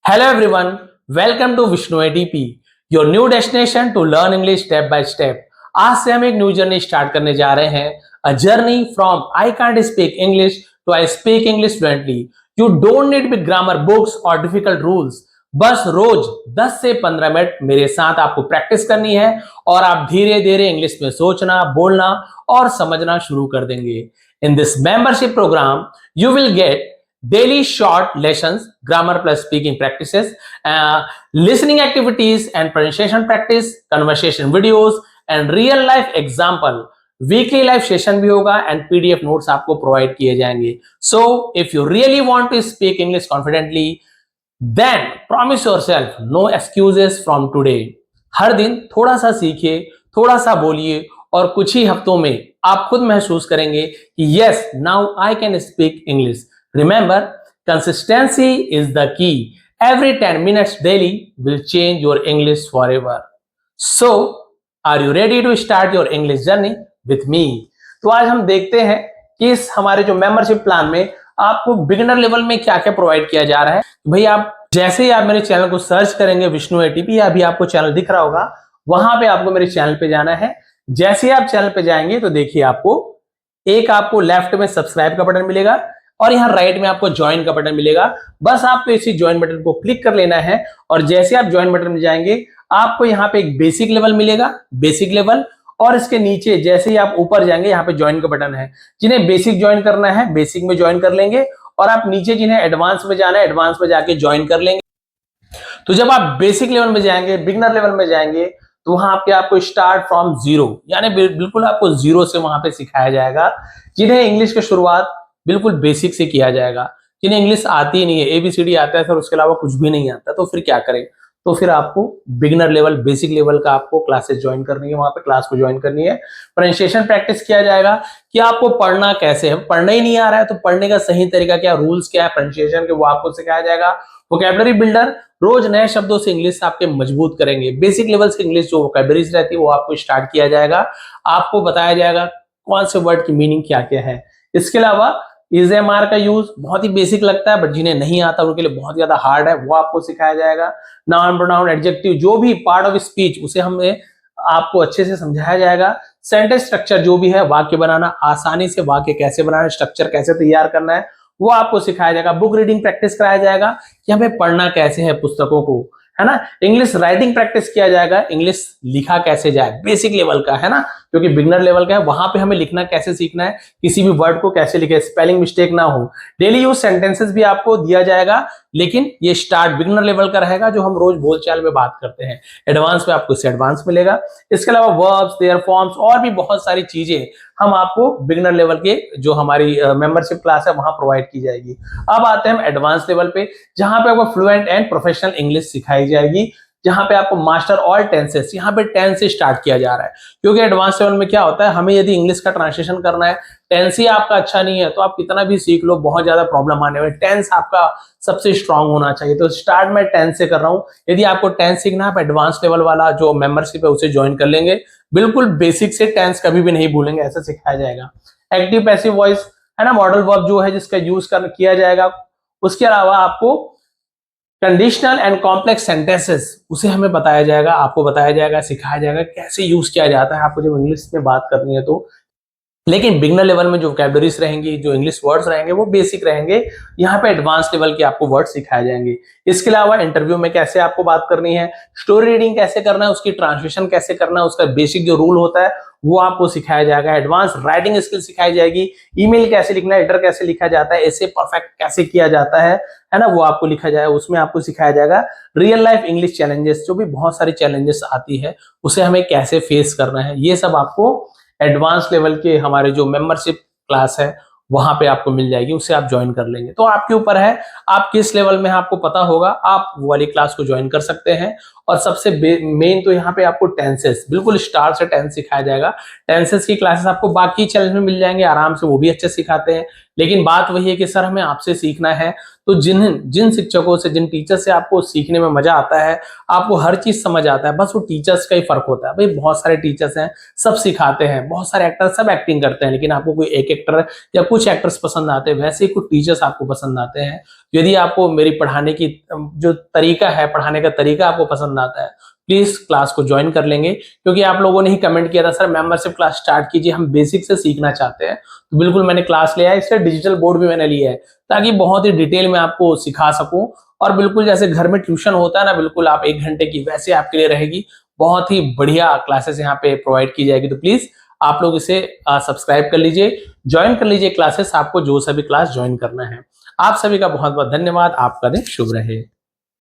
Hello everyone, welcome to Vishnu ADP, your new destination to learn English step by step. आज से हम एक new journey start करने जा रहे हैं, a journey from I can't speak English to I speak English fluently. You don't need big grammar books और difficult rules. बस रोज 10 से 15 मिनट मेरे साथ आपको प्रैक्टिस करनी है और आप धीरे धीरे इंग्लिश में सोचना, बोलना और समझना शुरू कर देंगे. In this membership program you will get daily short lessons, grammar plus speaking practices, listening activities and pronunciation practice, conversation videos and real life example. Weekly live session भी होगा एंड पीडीएफ नोट्स आपको provide किए जाएंगे. So if you really want to speak English confidently then promise yourself no excuses from today. हर दिन थोड़ा सा सीखिए, थोड़ा सा बोलिए और कुछ ही हफ्तों में आप खुद महसूस करेंगे कि yes now I can speak English. Remember, consistency is the key. Every 10 minutes daily will change your English forever. So, are you ready to start your English journey with me? तो आज हम देखते हैं कि इस हमारे जो मेंबरशिप प्लान में आपको बिगिनर लेवल में क्या क्या प्रोवाइड किया जा रहा है. भाई आप जैसे ही आप मेरे चैनल को सर्च करेंगे विष्णु एटीपी, अभी आपको चैनल दिख रहा होगा, वहां पे आपको मेरे चैनल पे जाना है. जैसे ही आप चैनल पे जाएंगे तो देखिए आपको लेफ्ट में सब्सक्राइब का बटन मिलेगा और यहाँ राइट में आपको ज्वाइन का बटन मिलेगा. बस आपको इसी ज्वाइन बटन को क्लिक कर लेना है और जैसे आप ज्वाइन बटन में जाएंगे आपको यहाँ पे एक बेसिक लेवल मिलेगा, बेसिक लेवल. और इसके नीचे जैसे ही आप ऊपर जाएंगे यहाँ पे ज्वाइन का बटन है. जिन्हें बेसिक ज्वाइन करना है बेसिक में ज्वाइन कर लेंगे और आप नीचे जिन्हें एडवांस में जाना है एडवांस में जाके ज्वाइन कर लेंगे. तो जब आप बेसिक लेवल में जाएंगे, बिगिनर लेवल में जाएंगे तो वहां पे आपको स्टार्ट फ्रॉम जीरो यानी बिल्कुल आपको जीरो से वहां पे सिखाया जाएगा. जिन्हें इंग्लिश की शुरुआत बिल्कुल बेसिक से किया जाएगा. जिन्हें इंग्लिश आती ही नहीं है, एबीसीडी आता है सर, उसके अलावा कुछ भी नहीं आता, तो फिर क्या करें. तो फिर आपको बिगिनर लेवल, बेसिक लेवल का आपको क्लासेस ज्वाइन करनी है, वहां पे क्लास को ज्वाइन करनी है. प्रोनाउंसिएशन प्रैक्टिस किया जाएगा कि आपको पढ़ना कैसे है. पढ़ना ही नहीं आ रहा है तो पढ़ने का सही तरीका क्या, रूल्स क्या है प्रोनाउंसिएशन के, वो आपको सिखाया जाएगा. वोकैबुलरी बिल्डर, रोज नए शब्दों से इंग्लिश आपके मजबूत करेंगे. बेसिक लेवल से इंग्लिश जो वोकैबुलरीज रहती है वो आपको स्टार्ट किया जाएगा. आपको बताया जाएगा कौन से वर्ड की मीनिंग क्या क्या है. इसके अलावा इज एम आर का यूज बहुत ही बेसिक लगता है बट जिन्हें नहीं आता उनके लिए बहुत ज्यादा हार्ड है, वो आपको सिखाया जाएगा. नाउन, प्रोनाउन, एडजेक्टिव जो भी पार्ट ऑफ स्पीच उसे हमें आपको अच्छे से समझाया जाएगा. सेंटेंस स्ट्रक्चर जो भी है, वाक्य बनाना, आसानी से वाक्य कैसे बनाना, स्ट्रक्चर कैसे तैयार करना है, वो आपको सिखाया जाएगा. बुक रीडिंग प्रैक्टिस कराया जाएगा कि हमें पढ़ना कैसे है पुस्तकों को, है ना. इंग्लिश राइटिंग प्रैक्टिस किया जाएगा, इंग्लिश लिखा कैसे जाए, बेसिक लेवल का है ना, क्योंकि बिगिनर लेवल का है. वहां पे हमें लिखना कैसे सीखना है, किसी भी वर्ड को कैसे लिखे, स्पेलिंग मिस्टेक ना हो. डेली यूज सेंटेंसेस भी आपको दिया जाएगा, लेकिन ये स्टार्ट बिगिनर लेवल का रहेगा जो हम रोज बोलचाल में बात करते हैं. एडवांस में आपको इससे एडवांस मिलेगा. इसके अलावा वर्ब्स, देयर फॉर्म्स और भी बहुत सारी चीजें हम आपको बिगिनर लेवल के जो हमारी मेंबरशिप क्लास है वहां प्रोवाइड की जाएगी. अब आते हैं हम एडवांस लेवल पे, जहां पे आपको फ्लुएंट एंड प्रोफेशनल इंग्लिश सिखाई जाएगी. जहां पे आपको मास्टर ऑल टेंसेस, यहाँ पे टेंस से स्टार्ट किया जा रहा है. क्योंकि एडवांस लेवल में क्या होता है, हमें यदि इंग्लिश का ट्रांसलेशन करना है, टेंस ही आपका अच्छा नहीं है तो आप कितना भी सीख लो बहुत ज्यादा प्रॉब्लम आने वाली. टेंस आपका सबसे स्ट्रांग होना चाहिए. तो स्टार्ट में टेंस से कर रहा हूं. यदि आपको टेंस सीखना है आप एडवांस लेवल वाला जो मेंबरशिप है उसे ज्वाइन कर लेंगे. बिल्कुल बेसिक से टेंस कभी भी नहीं भूलेंगे, ऐसा सिखाया जाएगा. एक्टिव पैसिव वॉइस है ना, मॉडल वर्ब जो है जिसका यूज किया जाएगा. उसके अलावा आपको कंडीशनल एंड कॉम्प्लेक्स सेंटेंसेस उसे हमें बताया जाएगा, आपको बताया जाएगा, सिखाया जाएगा कैसे यूज किया जाता है आपको जब इंग्लिश में बात करनी है तो. लेकिन बिगिनर लेवल में जो वोकैबुलरीज रहेंगी, जो इंग्लिश वर्ड्स रहेंगे वो बेसिक रहेंगे. यहाँ पे एडवांस लेवल के आपको वर्ड सिखाए जाएंगे. इसके अलावा इंटरव्यू में कैसे आपको बात करनी है, स्टोरी रीडिंग कैसे करना है, उसकी ट्रांसलेशन कैसे करना है, उसका बेसिक जो रूल होता है वो आपको सिखाया जाएगा. एडवांस राइटिंग स्किल सिखाई जाएगी. ईमेल कैसे लिखना है, लेटर कैसे लिखा जाता है, ऐसे परफेक्ट कैसे किया जाता है ना, वो आपको लिखा जाएगा, उसमें आपको सिखाया जाएगा. रियल लाइफ इंग्लिश चैलेंजेस, जो भी बहुत सारी चैलेंजेस आती है उसे हमें कैसे फेस करना है, ये सब आपको एडवांस लेवल के हमारे जो मेंबरशिप क्लास है वहां पे आपको मिल जाएगी. उसे आप ज्वाइन कर लेंगे. तो आपके ऊपर है आप किस लेवल में है, आपको पता होगा, आप वो वाली क्लास को ज्वाइन कर सकते हैं. और सबसे मेन तो यहाँ पे आपको टेंसेस, बिल्कुल स्टार्ट से टेंस सिखाया जाएगा. टेंसेस की क्लासेस आपको बाकी चैनल में मिल जाएंगे आराम से, वो भी अच्छे सिखाते हैं. लेकिन बात वही है कि सर हमें आपसे सीखना है, तो जिन जिन शिक्षकों से, जिन टीचर से आपको सीखने में मजा आता है, आपको हर चीज समझ आता है, बस वो टीचर्स का ही फर्क होता है। भाई बहुत सारे टीचर्स हैं, सब सिखाते हैं, बहुत सारे एक्टर सब एक्टिंग करते हैं, लेकिन आपको कोई एक एक्टर या कुछ एक्टर्स पसंद आते हैं, वैसे ही कुछ टीचर्स आपको पसंद आते हैं। यदि आपको मेरी पढ़ाने की जो तरीका है, पढ़ाने का तरीका आपको पसंद आता है, प्लीज क्लास को ज्वाइन कर लेंगे, क्योंकि आप लोगों ने ही कमेंट किया था सर मेंबरशिप क्लास स्टार्ट कीजिए, हम बेसिक से सीखना चाहते हैं। तो बिल्कुल मैंने क्लास लिया है, इससे डिजिटल बोर्ड भी मैंने लिया है, ताकि बहुत ही डिटेल में आपको सिखा सकूं। और बिल्कुल जैसे घर में ट्यूशन होता है ना, बिल्कुल आप 1 घंटे की वैसे आपके लिए रहेगी। बहुत ही बढ़िया क्लासेस यहाँ पे प्रोवाइड की जाएगी। तो प्लीज आप लोग इसे सब्सक्राइब कर लीजिए, ज्वाइन कर लीजिए क्लासेस, आपको जो सभी क्लास ज्वाइन करना है। आप सभी का बहुत बहुत धन्यवाद। आपका दिन शुभ रहे।